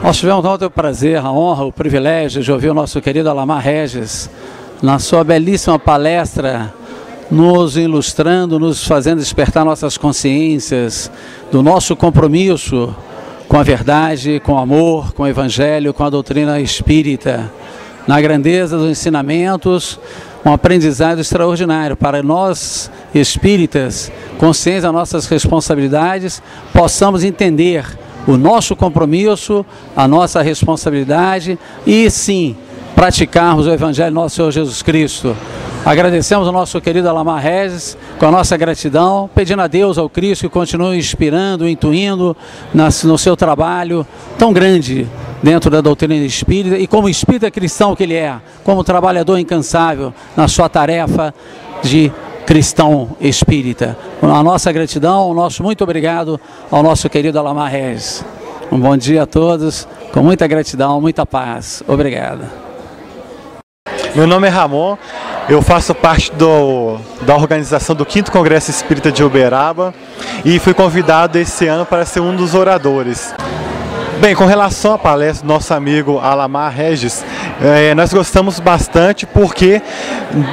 Nós tivemos ontem o prazer, a honra, o privilégio de ouvir o nosso querido Alamar Regis na sua belíssima palestra, nos ilustrando, nos fazendo despertar nossas consciências do nosso compromisso com a verdade, com o amor, com o evangelho, com a doutrina espírita, na grandeza dos ensinamentos, um aprendizado extraordinário para nós espíritas, conscientes das nossas responsabilidades, possamos entender o nosso compromisso, a nossa responsabilidade e sim praticarmos o evangelho do nosso Senhor Jesus Cristo. Agradecemos ao nosso querido Alamar Regis, com a nossa gratidão, pedindo a Deus, ao Cristo, que continue inspirando, intuindo no seu trabalho tão grande dentro da doutrina espírita e como espírita cristão que ele é, como trabalhador incansável na sua tarefa de cristão espírita. A nossa gratidão, o nosso muito obrigado ao nosso querido Alamar Regis. Um bom dia a todos, com muita gratidão, muita paz. Obrigado. Meu nome é Ramon, eu faço parte da organização do 5º Congresso Espírita de Uberaba e fui convidado esse ano para ser um dos oradores. Bem, com relação à palestra do nosso amigo Alamar Regis, nós gostamos bastante porque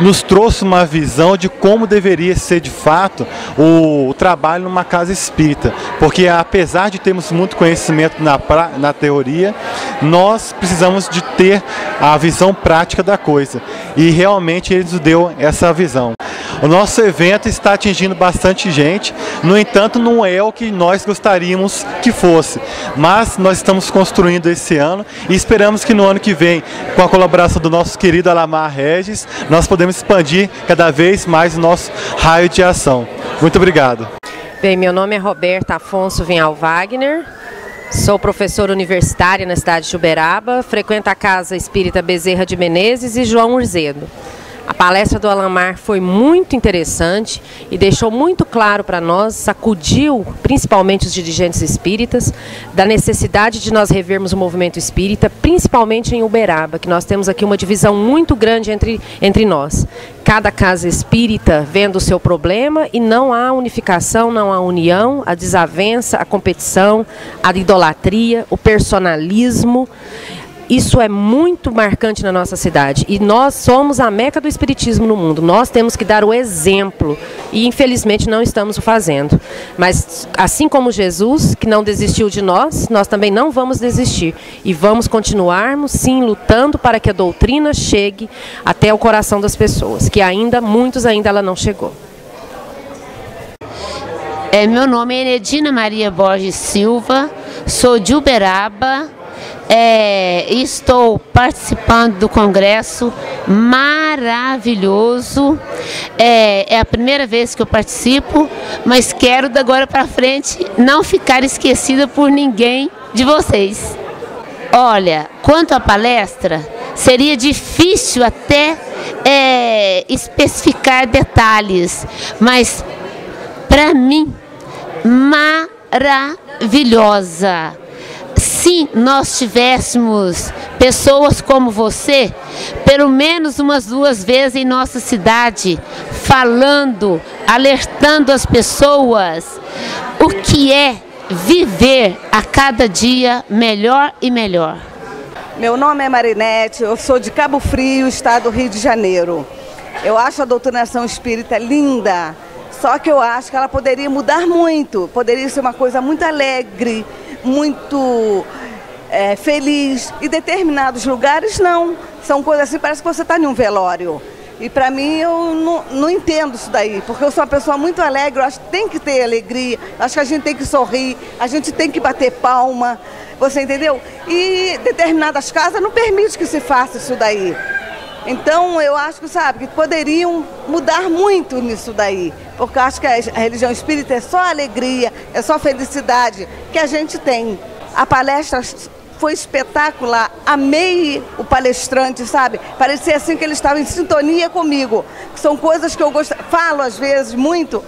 nos trouxe uma visão de como deveria ser de fato o trabalho numa casa espírita. Porque apesar de termos muito conhecimento na teoria, nós precisamos de ter a visão prática da coisa. E realmente ele nos deu essa visão. O nosso evento está atingindo bastante gente, no entanto não é o que nós gostaríamos que fosse, mas nós estamos construindo esse ano e esperamos que no ano que vem, com a colaboração do nosso querido Alamar Regis, nós podemos expandir cada vez mais o nosso raio de ação. Muito obrigado. Bem, meu nome é Roberta Afonso Vinhal Wagner, sou professora universitária na cidade de Uberaba, frequento a Casa Espírita Bezerra de Menezes e João Urzedo. A palestra do Alamar foi muito interessante e deixou muito claro para nós, sacudiu principalmente os dirigentes espíritas, da necessidade de nós revermos o movimento espírita, principalmente em Uberaba, que nós temos aqui uma divisão muito grande entre nós. Cada casa espírita vendo o seu problema e não há unificação, não há união, a desavença, a competição, a idolatria, o personalismo. Isso é muito marcante na nossa cidade e nós somos a meca do espiritismo no mundo. Nós temos que dar o exemplo e infelizmente não estamos o fazendo. Mas assim como Jesus, que não desistiu de nós, nós também não vamos desistir. E vamos continuarmos sim lutando para que a doutrina chegue até o coração das pessoas, que muitos ainda ela não chegou. Meu nome é Enedina Maria Borges Silva, sou de Uberaba. Estou participando do congresso maravilhoso, é a primeira vez que eu participo, mas quero da agora para frente não ficar esquecida por ninguém de vocês. Olha, quanto à palestra, seria difícil até especificar detalhes, mas para mim, maravilhosa. Se nós tivéssemos pessoas como você, pelo menos umas 2 vezes em nossa cidade, falando, alertando as pessoas o que é viver a cada dia melhor e melhor. Meu nome é Marinete, eu sou de Cabo Frio, estado do Rio de Janeiro. Eu acho a doutrinação espírita linda, só que eu acho que ela poderia mudar muito, poderia ser uma coisa muito alegre, muito feliz, e determinados lugares não, são coisas assim, parece que você está em um velório, e para mim eu não entendo isso daí, porque eu sou uma pessoa muito alegre, eu acho que tem que ter alegria, acho que a gente tem que sorrir, a gente tem que bater palma, você entendeu? E determinadas casas não permitem que se faça isso daí. Então eu acho que, que poderiam mudar muito nisso daí, porque eu acho que a religião espírita é só alegria, é só felicidade que a gente tem. A palestra foi espetacular, amei o palestrante, parecia assim que ele estava em sintonia comigo. São coisas que eu falo às vezes muito,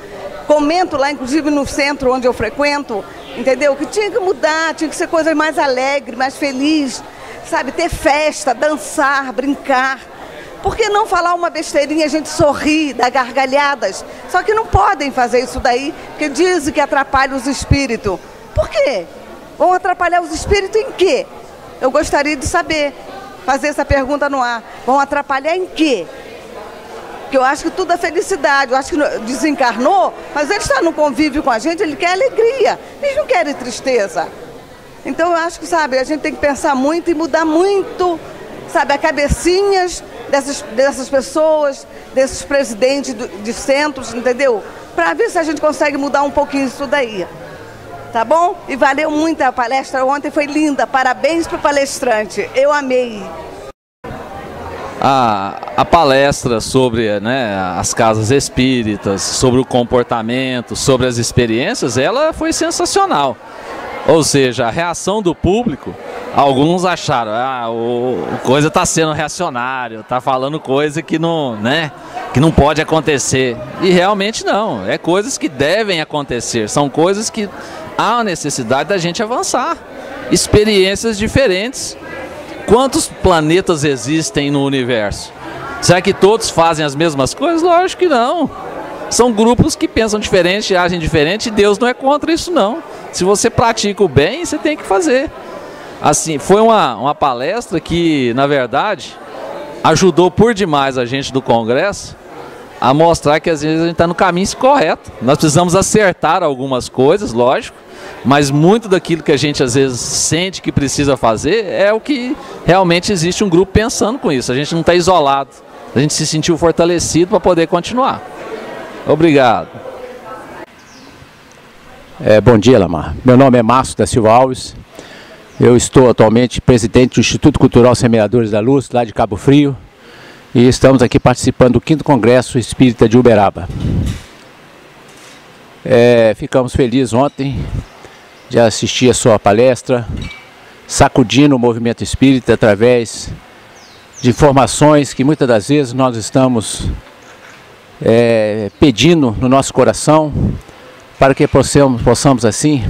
comento lá inclusive no centro onde eu frequento, entendeu? Que tinha que mudar, tinha que ser coisas mais alegres, mais felizes, ter festa, dançar, brincar. Por que não falar uma besteirinha, a gente sorrir, dar gargalhadas? Só que não podem fazer isso daí, porque dizem que atrapalha os espíritos. Por quê? Vão atrapalhar os espíritos em quê? Eu gostaria de saber, fazer essa pergunta no ar. Vão atrapalhar em quê? Porque eu acho que tudo é felicidade. Eu acho que desencarnou, mas ele está no convívio com a gente, ele quer alegria. Eles não querem tristeza. Então eu acho que, sabe, a gente tem que pensar muito e mudar muito, sabe, as cabecinhas dessas pessoas, desses presidentes de centros, entendeu? Para ver se a gente consegue mudar um pouquinho isso daí. Tá bom? E valeu muito a palestra ontem, foi linda. Parabéns para o palestrante. Eu amei. A palestra sobre, né, as casas espíritas, sobre o comportamento, sobre as experiências, ela foi sensacional. Ou seja, a reação do público, alguns acharam, o coisa está sendo reacionário, está falando coisa que não, né, que não pode acontecer. E realmente não, é coisas que devem acontecer, são coisas que há necessidade da gente avançar. Experiências diferentes. Quantos planetas existem no universo? Será que todos fazem as mesmas coisas? Lógico que não. São grupos que pensam diferente, agem diferente, e Deus não é contra isso não. Se você pratica o bem, você tem que fazer. Assim, foi uma palestra que, na verdade, ajudou por demais a gente do Congresso a mostrar que às vezes a gente está no caminho correto. Nós precisamos acertar algumas coisas, lógico, mas muito daquilo que a gente às vezes sente que precisa fazer é o que realmente existe um grupo pensando com isso. A gente não está isolado, a gente se sentiu fortalecido para poder continuar. Obrigado. Bom dia, Lamar. Meu nome é Márcio da Silva Alves. Eu estou atualmente presidente do Instituto Cultural Semeadores da Luz, lá de Cabo Frio, e estamos aqui participando do 5º Congresso Espírita de Uberaba. Ficamos felizes ontem de assistir a sua palestra, sacudindo o movimento espírita através de informações que muitas das vezes nós estamos pedindo no nosso coração, para que possamos assim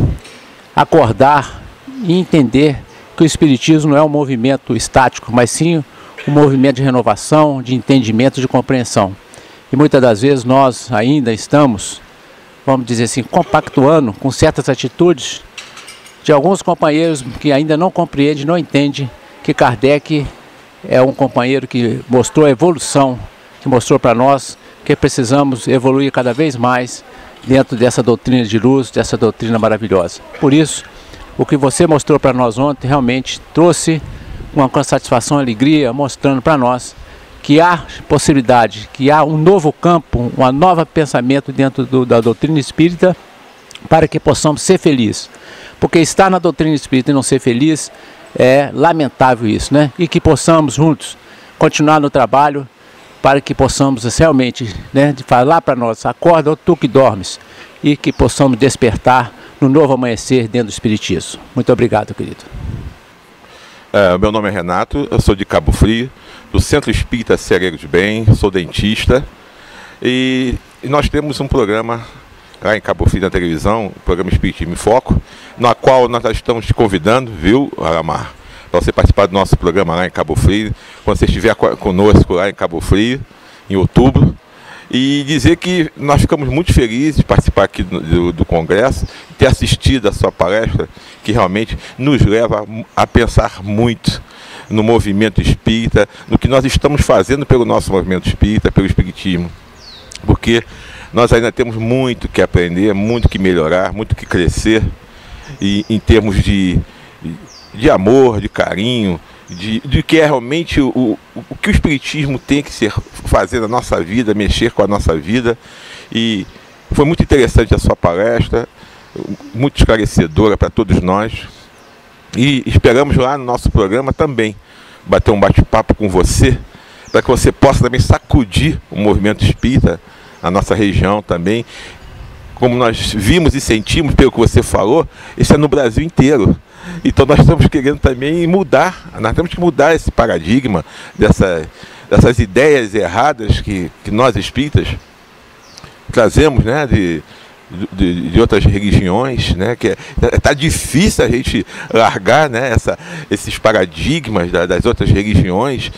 acordar e entender que o Espiritismo não é um movimento estático, mas sim um movimento de renovação, de entendimento, de compreensão. E muitas das vezes nós ainda estamos, vamos dizer assim, compactuando com certas atitudes de alguns companheiros que ainda não compreendem, não entendem que Kardec é um companheiro que mostrou a evolução, que mostrou para nós que precisamos evoluir cada vez mais dentro dessa doutrina de luz, dessa doutrina maravilhosa. Por isso, o que você mostrou para nós ontem realmente trouxe uma satisfação e alegria, mostrando para nós que há possibilidade, que há um novo campo, um novo pensamento dentro da doutrina espírita para que possamos ser felizes. Porque estar na doutrina espírita e não ser feliz é lamentável isso, né? E que possamos juntos continuar no trabalho para que possamos realmente, né, de falar para nós, acorda ou tu que dormes, e que possamos despertar no novo amanhecer dentro do Espiritismo. Muito obrigado, querido. Meu nome é Renato, eu sou de Cabo Frio, do Centro Espírita Cereiro de Bem, sou dentista, e nós temos um programa lá em Cabo Frio na televisão, o programa Espiritismo em Foco, na qual nós estamos te convidando, viu, Alamar, para você participar do nosso programa lá em Cabo Frio, quando você estiver conosco lá em Cabo Frio, em outubro, e dizer que nós ficamos muito felizes de participar aqui do Congresso, ter assistido a sua palestra, que realmente nos leva a pensar muito no movimento espírita, no que nós estamos fazendo pelo nosso movimento espírita, pelo Espiritismo, porque nós ainda temos muito que aprender, muito que melhorar, muito que crescer, e em termos de amor, de carinho, de que é realmente o que o Espiritismo tem que fazer na nossa vida, mexer com a nossa vida. E foi muito interessante a sua palestra, muito esclarecedora para todos nós. E esperamos lá no nosso programa também bater um bate-papo com você, para que você possa também sacudir o movimento espírita na nossa região também. Como nós vimos e sentimos, pelo que você falou, isso é no Brasil inteiro. Então nós estamos querendo também mudar, nós temos que mudar esse paradigma dessas ideias erradas que nós espíritas trazemos, né, de outras religiões, né, que tá difícil a gente largar, né, esses paradigmas das outras religiões.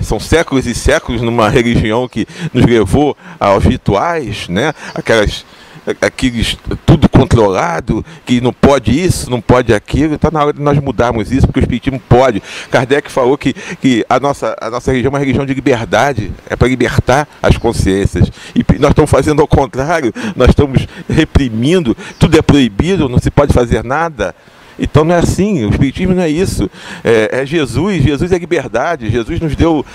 São séculos e séculos numa religião que nos levou aos rituais, né, aquelas aqueles tudo controlado, que não pode isso, não pode aquilo. Está na hora de nós mudarmos isso, porque o Espiritismo pode. Kardec falou que a nossa religião é uma religião de liberdade, é para libertar as consciências. E nós estamos fazendo ao contrário, nós estamos reprimindo, tudo é proibido, não se pode fazer nada. Então não é assim, o Espiritismo não é isso. É Jesus é liberdade, Jesus nos deu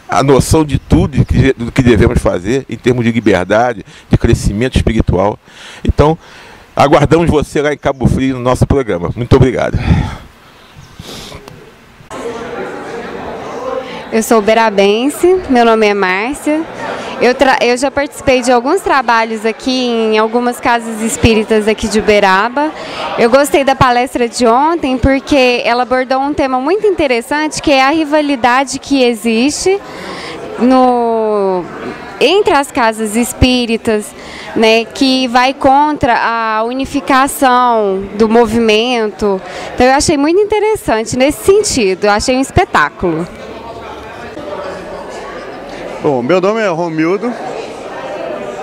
a noção de tudo do que devemos fazer em termos de liberdade, de crescimento espiritual. Então, aguardamos você lá em Cabo Frio no nosso programa. Muito obrigado. Eu sou uberabense, meu nome é Márcia. Eu já participei de alguns trabalhos aqui em algumas casas espíritas aqui de Uberaba. Eu gostei da palestra de ontem porque ela abordou um tema muito interessante, que é a rivalidade que existe entre as casas espíritas, né, que vai contra a unificação do movimento. Então eu achei muito interessante nesse sentido, eu achei um espetáculo. Bom, meu nome é Romildo,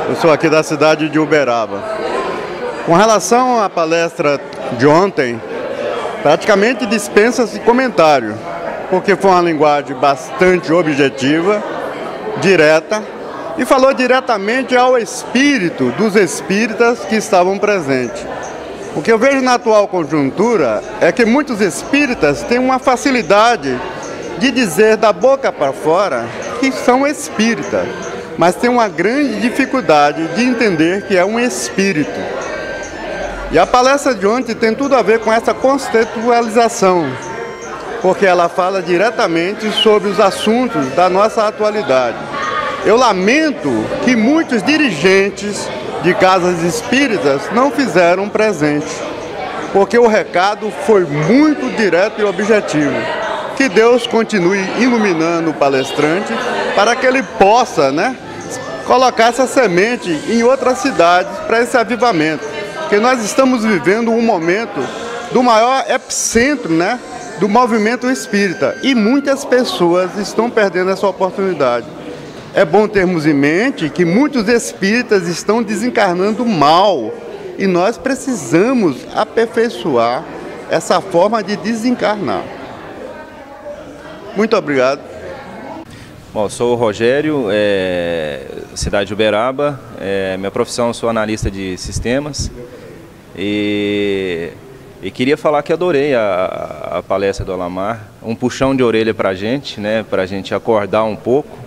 eu sou aqui da cidade de Uberaba. Com relação à palestra de ontem, praticamente dispensa-se comentário, porque foi uma linguagem bastante objetiva, direta, e falou diretamente ao espírito dos espíritas que estavam presentes. O que eu vejo na atual conjuntura é que muitos espíritas têm uma facilidade de dizer da boca para fora que são espíritas, mas tem uma grande dificuldade de entender que é um espírito. E a palestra de ontem tem tudo a ver com essa contextualização, porque ela fala diretamente sobre os assuntos da nossa atualidade. Eu lamento que muitos dirigentes de casas espíritas não fizeram presente, porque o recado foi muito direto e objetivo. Que Deus continue iluminando o palestrante para que ele possa, colocar essa semente em outras cidades para esse avivamento. Porque nós estamos vivendo um momento do maior epicentro, do movimento espírita. E muitas pessoas estão perdendo essa oportunidade. É bom termos em mente que muitos espíritas estão desencarnando mal. E nós precisamos aperfeiçoar essa forma de desencarnar. Muito obrigado. Bom, sou o Rogério, cidade de Uberaba. Minha profissão, sou analista de sistemas. E queria falar que adorei a palestra do Alamar. Um puxão de orelha para a gente, para a gente acordar um pouco,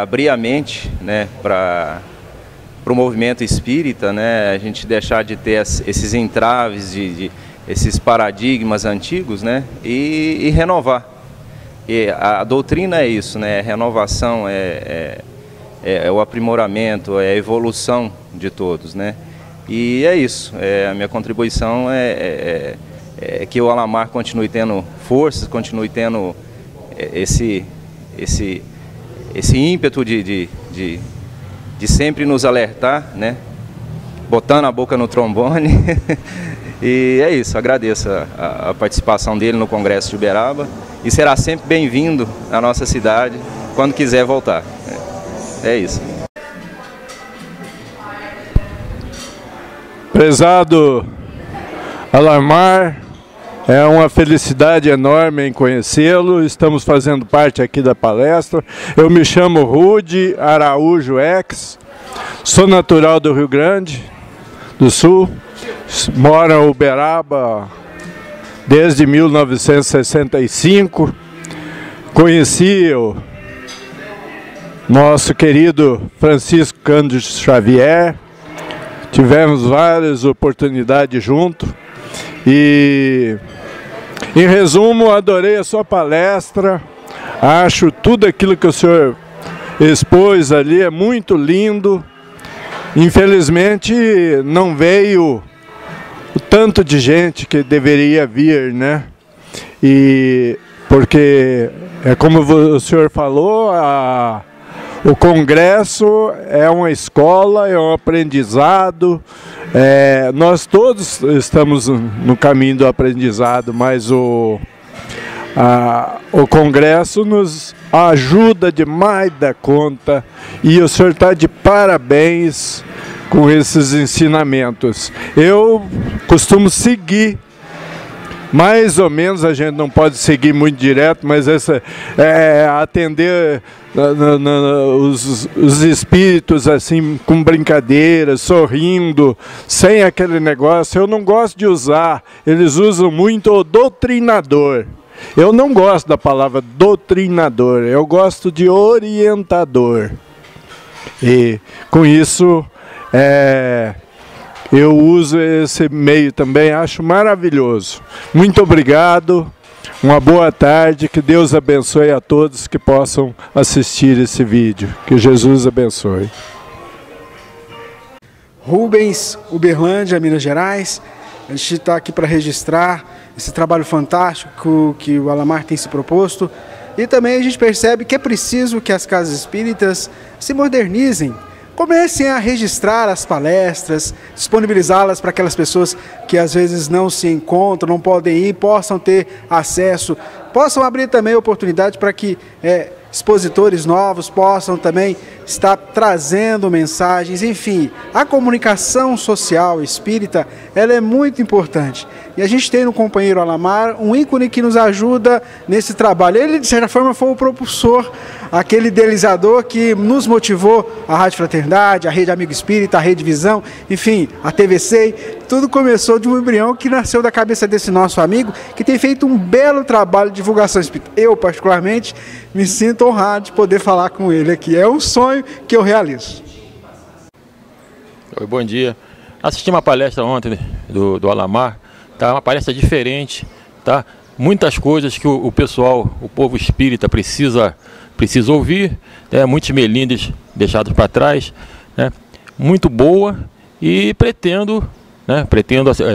abrir a mente, para o movimento espírita, a gente deixar de ter esses entraves, esses paradigmas antigos, e renovar. E a doutrina é isso, renovação, é o aprimoramento, é a evolução de todos, E é isso, a minha contribuição é que o Alamar continue tendo forças, continue tendo esse ímpeto de sempre nos alertar, botando a boca no trombone. E é isso, agradeço a participação dele no Congresso de Uberaba e será sempre bem-vindo à nossa cidade quando quiser voltar. É isso. Prezado Alamar, é uma felicidade enorme em conhecê-lo. Estamos fazendo parte aqui da palestra. Eu me chamo Rude Araújo Ex, sou natural do Rio Grande do Sul. Moro em Uberaba desde 1965. Conheci o nosso querido Francisco Cândido Xavier. Tivemos várias oportunidades juntos. E, em resumo, adorei a sua palestra. Acho tudo aquilo que o senhor expôs ali é muito lindo. Infelizmente, não veio o tanto de gente que deveria vir, E porque, como o senhor falou, o Congresso é uma escola, é um aprendizado. Nós todos estamos no caminho do aprendizado, mas o Congresso nos ajuda demais da conta e o senhor está de parabéns com esses ensinamentos. Eu costumo seguir, mais ou menos, a gente não pode seguir muito direto, mas atender os espíritos assim, com brincadeiras, sorrindo, sem aquele negócio. Eu não gosto de usar, eles usam muito o doutrinador. Eu não gosto da palavra doutrinador, eu gosto de orientador. E com isso, eu uso esse meio também, acho maravilhoso. Muito obrigado, uma boa tarde, que Deus abençoe a todos que possam assistir esse vídeo. Que Jesus abençoe. Rubens, Uberlândia, Minas Gerais. A gente está aqui para registrar esse trabalho fantástico que o Alamar tem se proposto. E também a gente percebe que é preciso que as casas espíritas se modernizem. Comecem a registrar as palestras, disponibilizá-las para aquelas pessoas que às vezes não se encontram, não podem ir, possam ter acesso, possam abrir também oportunidade para que expositores novos possam também estar trazendo mensagens. Enfim, a comunicação social espírita, ela é muito importante. E a gente tem no companheiro Alamar um ícone que nos ajuda nesse trabalho. Ele, de certa forma, foi o propulsor, aquele idealizador que nos motivou a Rádio Fraternidade, a Rede Amigo Espírita, a Rede Visão, enfim, a TVC. Tudo começou de um embrião que nasceu da cabeça desse nosso amigo, que tem feito um belo trabalho de divulgação espírita. Eu, particularmente, me sinto honrado de poder falar com ele aqui. É um sonho que eu realizo. Oi, bom dia. Assisti uma palestra ontem do Alamar, tá? Uma palestra diferente, tá? Muitas coisas que o pessoal, o povo espírita precisa ouvir, né? Muitos melindres deixados para trás, né? Muito boa, e pretendo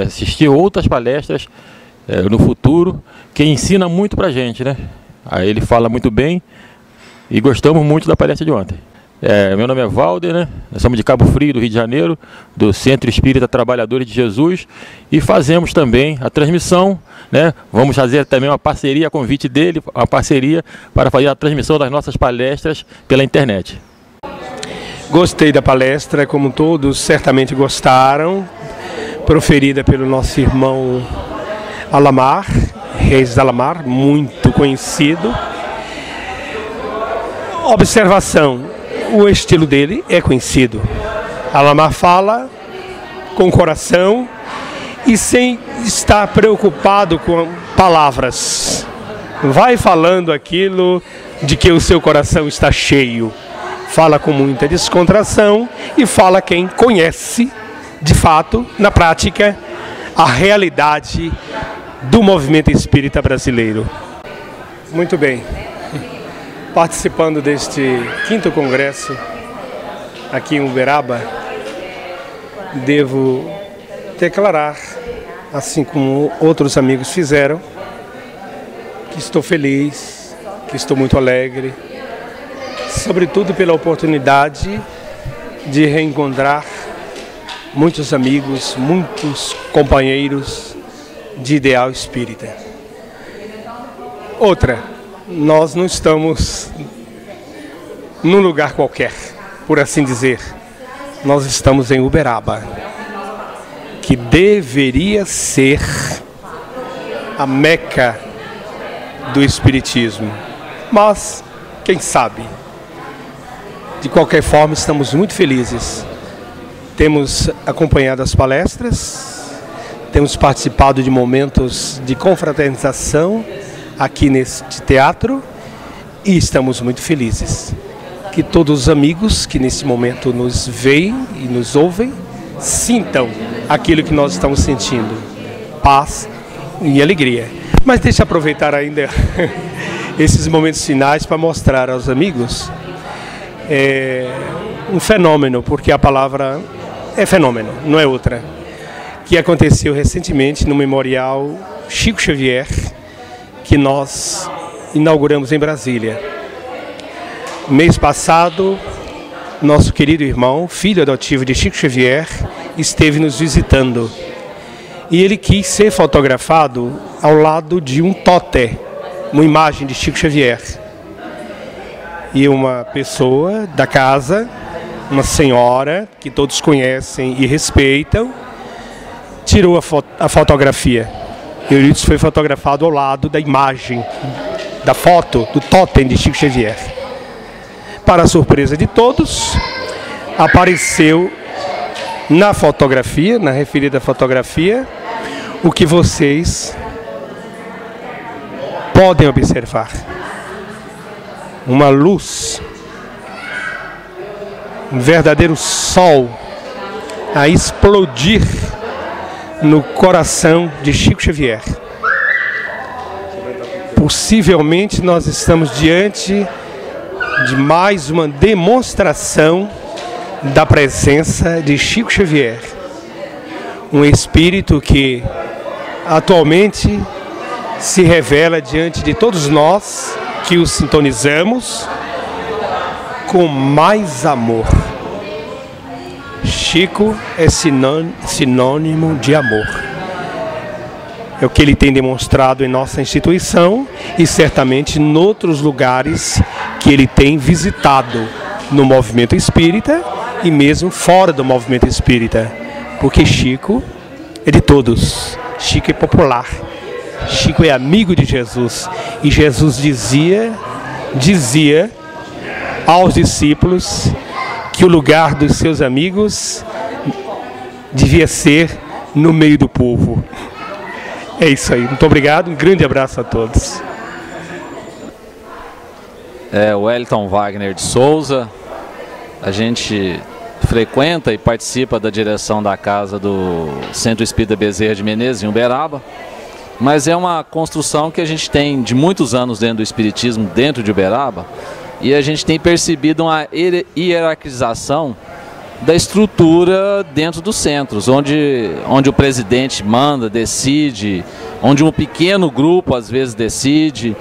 assistir outras palestras no futuro, que ensina muito para a gente, né? Aí ele fala muito bem e gostamos muito da palestra de ontem. Meu nome é Valder, né? Nós somos de Cabo Frio, do Rio de Janeiro, do Centro Espírita Trabalhadores de Jesus, e fazemos também a transmissão, né? Vamos fazer também uma parceria, a convite dele, uma parceria para fazer a transmissão das nossas palestras pela internet. Gostei da palestra, como todos certamente gostaram, proferida pelo nosso irmão Alamar, Reis Alamar, muito conhecido. Observação, o estilo dele é conhecido. Alamar fala com o coração e sem estar preocupado com palavras. Vai falando aquilo de que o seu coração está cheio. Fala com muita descontração e fala quem conhece, de fato, na prática, a realidade do movimento espírita brasileiro. Muito bem. Participando deste 5º congresso aqui em Uberaba, devo declarar, assim como outros amigos fizeram, que estou feliz, que estou muito alegre, sobretudo pela oportunidade de reencontrar muitos amigos, muitos companheiros de ideal espírita. Outra, nós não estamos num lugar qualquer, por assim dizer. Nós estamos em Uberaba, que deveria ser a Meca do Espiritismo. Mas, quem sabe? De qualquer forma, estamos muito felizes. Temos acompanhado as palestras, temos participado de momentos de confraternização aqui neste teatro e estamos muito felizes. Que todos os amigos que nesse momento nos veem e nos ouvem sintam aquilo que nós estamos sentindo, paz e alegria. Mas deixa eu aproveitar ainda esses momentos finais para mostrar aos amigos um fenômeno, porque a palavra é fenômeno, não é outra, que aconteceu recentemente no Memorial Chico Xavier, que nós inauguramos em Brasília. Mês passado, nosso querido irmão, filho adotivo de Chico Xavier, esteve nos visitando. E ele quis ser fotografado ao lado de um totem uma imagem de Chico Xavier. E uma pessoa da casa, uma senhora que todos conhecem e respeitam, tirou a fotografia. E isso foi fotografado ao lado da imagem, da foto, do totem de Chico Xavier. Para a surpresa de todos, apareceu na fotografia, na referida fotografia, o que vocês podem observar. Uma luz, um verdadeiro sol a explodir no coração de Chico Xavier. Possivelmente nós estamos diante de mais uma demonstração da presença de Chico Xavier, um espírito que atualmente se revela diante de todos nós que o sintonizamos com mais amor. Chico é sinônimo de amor. É o que ele tem demonstrado em nossa instituição e certamente em outros lugares que ele tem visitado no movimento espírita e mesmo fora do movimento espírita. Porque Chico é de todos. Chico é popular. Chico é amigo de Jesus. E Jesus dizia aos discípulos que o lugar dos seus amigos devia ser no meio do povo. É isso aí. Muito obrigado. Um grande abraço a todos. O Wellington Wagner de Souza. A gente frequenta e participa da direção da casa do Centro Espírita Bezerra de Menezes, em Uberaba. Mas é uma construção que a gente tem de muitos anos dentro do Espiritismo, dentro de Uberaba. E a gente tem percebido uma hierarquização da estrutura dentro dos centros, onde o presidente manda, decide, onde um pequeno grupo às vezes decide,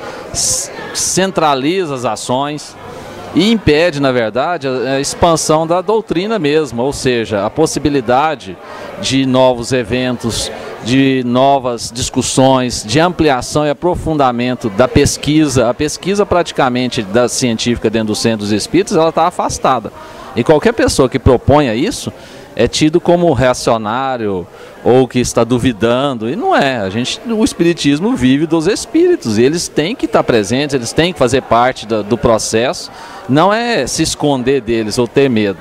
centraliza as ações e impede, na verdade, a expansão da doutrina mesmo, ou seja, a possibilidade de novos eventos, de novas discussões, de ampliação e aprofundamento da pesquisa. A pesquisa praticamente da científica dentro dos centros espíritas, ela está afastada. E qualquer pessoa que proponha isso é tido como reacionário ou que está duvidando, e não é. O espiritismo vive dos espíritos, e eles têm que estar presentes, eles têm que fazer parte do processo, não é se esconder deles ou ter medo.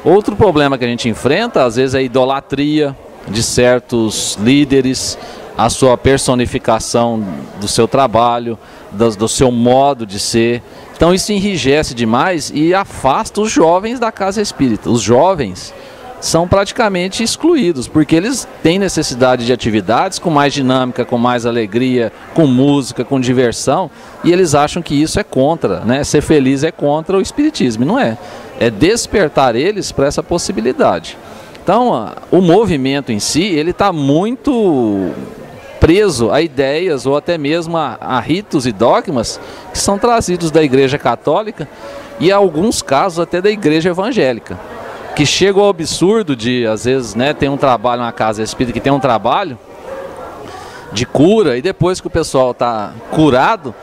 Outro problema que a gente enfrenta, às vezes, é a idolatria de certos líderes, a sua personificação do seu trabalho, do seu modo de ser. Então isso enrijece demais e afasta os jovens da casa espírita. Os jovens são praticamente excluídos, porque eles têm necessidade de atividades com mais dinâmica, com mais alegria, com música, com diversão, e eles acham que isso é contra, né? Ser feliz é contra o espiritismo, e não é. É despertar eles para essa possibilidade. Então, o movimento em si, ele está muito preso a ideias ou até mesmo a ritos e dogmas que são trazidos da Igreja Católica e, em alguns casos, até da Igreja Evangélica, que chega ao absurdo de, às vezes, né, tem um trabalho, uma casa espírita que tem um trabalho de cura, e depois que o pessoal está curado,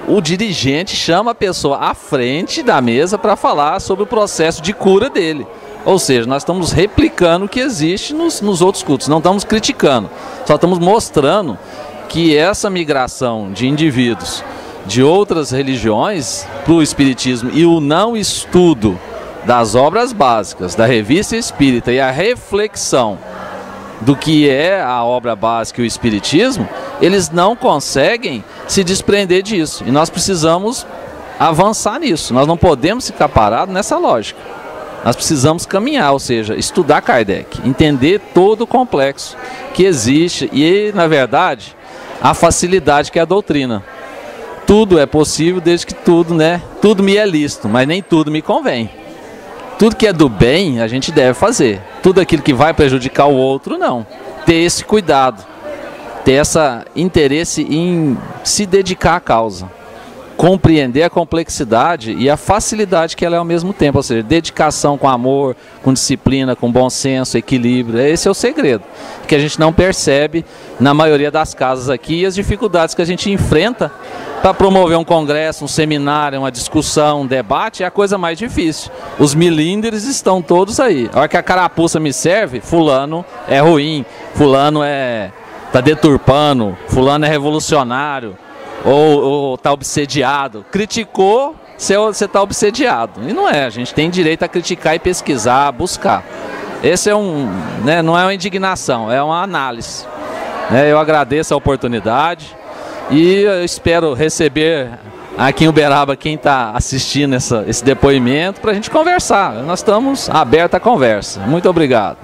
o dirigente chama a pessoa à frente da mesa para falar sobre o processo de cura dele. Ou seja, nós estamos replicando o que existe nos outros cultos, não estamos criticando, só estamos mostrando que essa migração de indivíduos de outras religiões para o espiritismo e o não estudo das obras básicas, da revista espírita e a reflexão do que é a obra básica e o espiritismo, eles não conseguem se desprender disso. E nós precisamos avançar nisso, nós não podemos ficar parados nessa lógica. Nós precisamos caminhar, ou seja, estudar Kardec, entender todo o complexo que existe e, na verdade, a facilidade que é a doutrina. Tudo é possível desde que tudo me é lícito, mas nem tudo me convém. Tudo que é do bem a gente deve fazer. Tudo aquilo que vai prejudicar o outro, não. Ter esse cuidado, ter esse interesse em se dedicar à causa. compreender a complexidade e a facilidade que ela é ao mesmo tempo, ou seja, dedicação com amor, com disciplina, com bom senso, equilíbrio. Esse é o segredo, que a gente não percebe na maioria das casas aqui, e as dificuldades que a gente enfrenta para promover um congresso, um seminário, uma discussão, um debate, é a coisa mais difícil. Os milímetros estão todos aí. A hora que a carapuça me serve, fulano é ruim, fulano está deturpando, fulano é revolucionário, ou está obsediado. Criticou, você está obsediado. E não é, a gente tem direito a criticar e pesquisar, buscar. Esse é não é uma indignação, é uma análise. Eu agradeço a oportunidade e eu espero receber aqui em Uberaba quem está assistindo esse depoimento para a gente conversar. Nós estamos abertos à conversa. Muito obrigado.